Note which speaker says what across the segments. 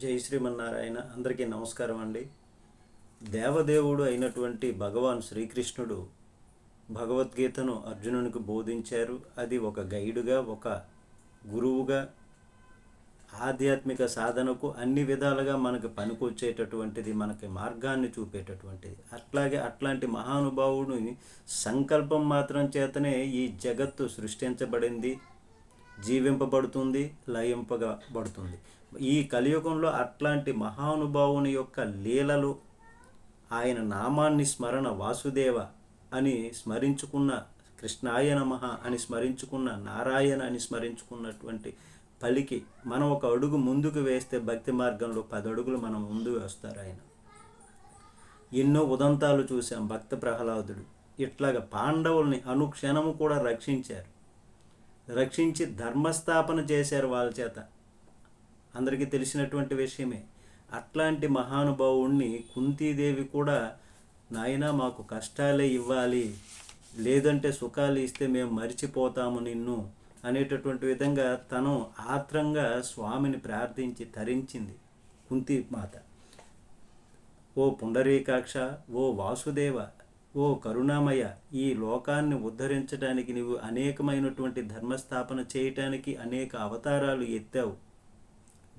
Speaker 1: జై శ్రీమన్నారాయణ. అందరికీ నమస్కారం అండి. దేవదేవుడు అయినటువంటి భగవాన్ శ్రీకృష్ణుడు భగవద్గీతను అర్జునునికి బోధించారు. అది ఒక గైడుగా, ఒక గురువుగా, ఆధ్యాత్మిక సాధనకు అన్ని విధాలుగా మనకు పనికొచ్చేటటువంటిది, మనకి మార్గాన్ని చూపేటటువంటిది. అట్లాంటి మహానుభావుని సంకల్పం మాత్రం చేతనే ఈ జగత్తు సృష్టించబడింది, జీవింపబడుతుంది, లయింపబడుతుంది. ఈ కలియుగంలో అట్లాంటి మహానుభావుని యొక్క లీలలు, ఆయన నామాన్ని స్మరణ, వాసుదేవ అని స్మరించుకున్న, కృష్ణాయ నమః అని స్మరించుకున్న, నారాయణ అని స్మరించుకున్నటువంటి పలికి మనం ఒక అడుగు ముందుకు వేస్తే భక్తి మార్గంలో 10 అడుగులు మనం ముందు వేస్తారు ఆయన. ఎన్నో ఉదంతాలు చూసాం. భక్త ప్రహ్లాదుడు ఇట్లాగా పాండవుల్ని అనుక్షణము కూడా రక్షించి ధర్మస్థాపన చేశారు వాళ్ళ చేత. అందరికీ తెలిసినటువంటి విషయమే. అట్లాంటి మహానుభావుణ్ణి కుంతీదేవి కూడా, నాయనా మాకు కష్టాలే ఇవ్వాలి, లేదంటే సుఖాలు ఇస్తే మేము మరిచిపోతాము నిన్ను అనేటటువంటి విధంగా తను ఆత్రంగా స్వామిని ప్రార్థించి తరించింది కుంతీ మాత. ఓ పుండరీకాక్ష, ఓ వాసుదేవ, ఓ కరుణామయ, ఈ లోకాన్ని ఉద్ధరించడానికి నీవు అనేకమైనటువంటి ధర్మస్థాపన చేయటానికి అనేక అవతారాలు ఎత్తావు.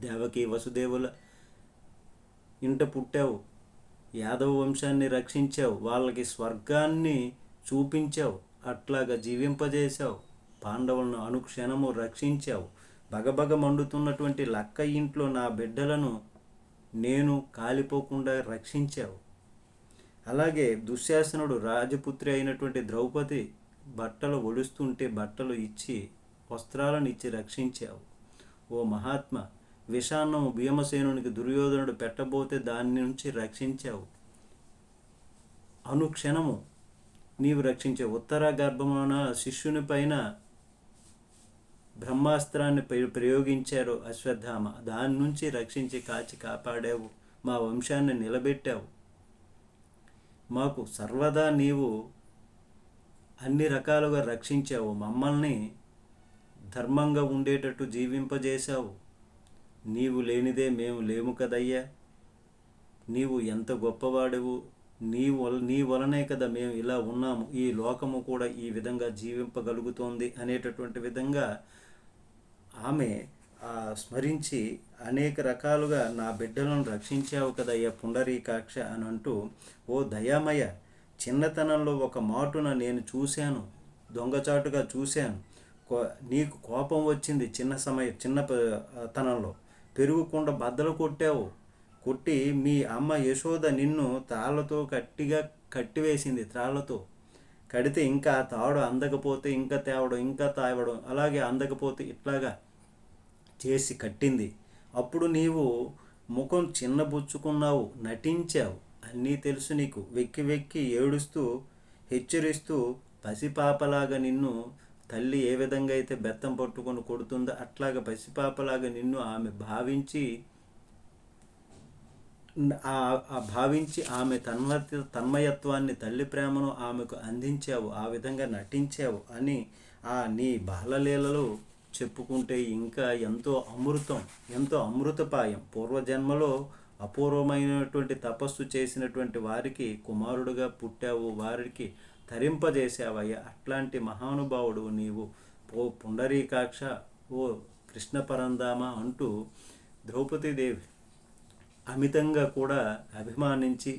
Speaker 1: దేవకి వసుదేవుల ఇంట పుట్టావు, యాదవ వంశాన్ని రక్షించావు, వాళ్ళకి స్వర్గాన్ని చూపించావు, అట్లాగా జీవింపజేశావు, పాండవులను అనుక్షణము రక్షించావు. బగబగ మండుతున్నటువంటి లక్క ఇంట్లో నా బిడ్డలను నేను కాలిపోకుండా రక్షించావు. అలాగే దుశ్శాసనుడు రాజపుత్రి అయినటువంటి ద్రౌపది బట్టలు ఒలుస్తుంటే బట్టలు ఇచ్చి, వస్త్రాలను ఇచ్చి రక్షించావు. ఓ మహాత్మ, విషాన్నము భీమసేనునికి దుర్యోధనుడు పెట్టబోతే దాని నుంచి రక్షించావు. అనుక్షణము నీవు రక్షించావు. ఉత్తర గర్భమున శిష్యుని పైన బ్రహ్మాస్త్రాన్ని ప్రయోగించారు అశ్వత్థామ, దాని నుంచి రక్షించి కాచి కాపాడావు. మా వంశాన్ని నిలబెట్టావు. మాకు సర్వదా నీవు అన్ని రకాలుగా రక్షించావు. మమ్మల్ని ధర్మంగా ఉండేటట్టు జీవింపజేశావు. నీవు లేనిదే మేము లేము కదయ్యా. నీవు ఎంత గొప్పవాడవు. నీ వలనే కదా మేము ఇలా ఉన్నాము, ఈ లోకము కూడా ఈ విధంగా జీవింపగలుగుతోంది అనేటటువంటి విధంగా ఆమె స్మరించి అనేక రకాలుగా నా బిడ్డలను రక్షించావు కదయ్యా పుండరీకాక్ష అని అంటూ, ఓ దయామయ, చిన్నతనంలో ఒక మాటున నేను చూశాను, దొంగచాటుగా చూశాను. నీకు కోపం వచ్చింది చిన్నతనంలో. పెరుగుకుండ బద్దలు కొట్టి మీ అమ్మ యశోద నిన్ను తాళ్ళతో గట్టిగా కట్టివేసింది. త్రాళ్ళతో కడితే ఇంకా తాడు అందకపోతే ఇంకా తేవడం, ఇంకా తావడం, అలాగే అందకపోతే ఇట్లాగా చేసి కట్టింది. అప్పుడు నీవు ముఖం చిన్నబుచ్చుకున్నావు, నటించావు. అన్నీ తెలుసు నీకు. వెక్కి ఏడుస్తూ హెచ్చరిస్తూ పసిపాపలాగా నిన్ను తల్లి ఏ విధంగా అయితే బెత్తం పట్టుకొని కొడుతుందో అట్లాగా పసిపాపలాగా నిన్ను ఆమె భావించి ఆమె తన్మయత్వాన్ని, తల్లి ప్రేమను ఆమెకు అందించావు. ఆ విధంగా నటించావు అని నీ బాలలీలలు చెప్పుకుంటే ఇంకా ఎంతో అమృతపాయం. పూర్వజన్మలో అపూర్వమైనటువంటి తపస్సు చేసినటువంటి వారికి కుమారుడుగా పుట్టావు, వారికి తరింపజేశావయ్యా. అట్లాంటి మహానుభావుడు నీవు. ఓ పుండరీకాక్ష, ఓ కృష్ణ పరంధామ అంటూ ద్రౌపదీదేవి అమితంగా కూడా అభిమానించి,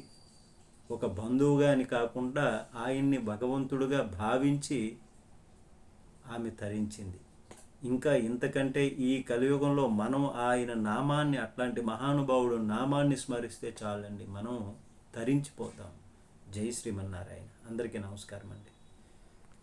Speaker 1: ఒక బంధువుగా అని కాకుండా ఆయన్ని భగవంతుడుగా భావించి ఆమె తరించింది. ఇంకా ఇంతకంటే ఈ కలియుగంలో మనం ఆయన నామాన్ని, అట్లాంటి మహానుభావుడు నామాన్ని స్మరిస్తే చాలండి, మనం తరించిపోతాం. జై శ్రీమన్నారాయణ. అందరికీ నమస్కారం అండి.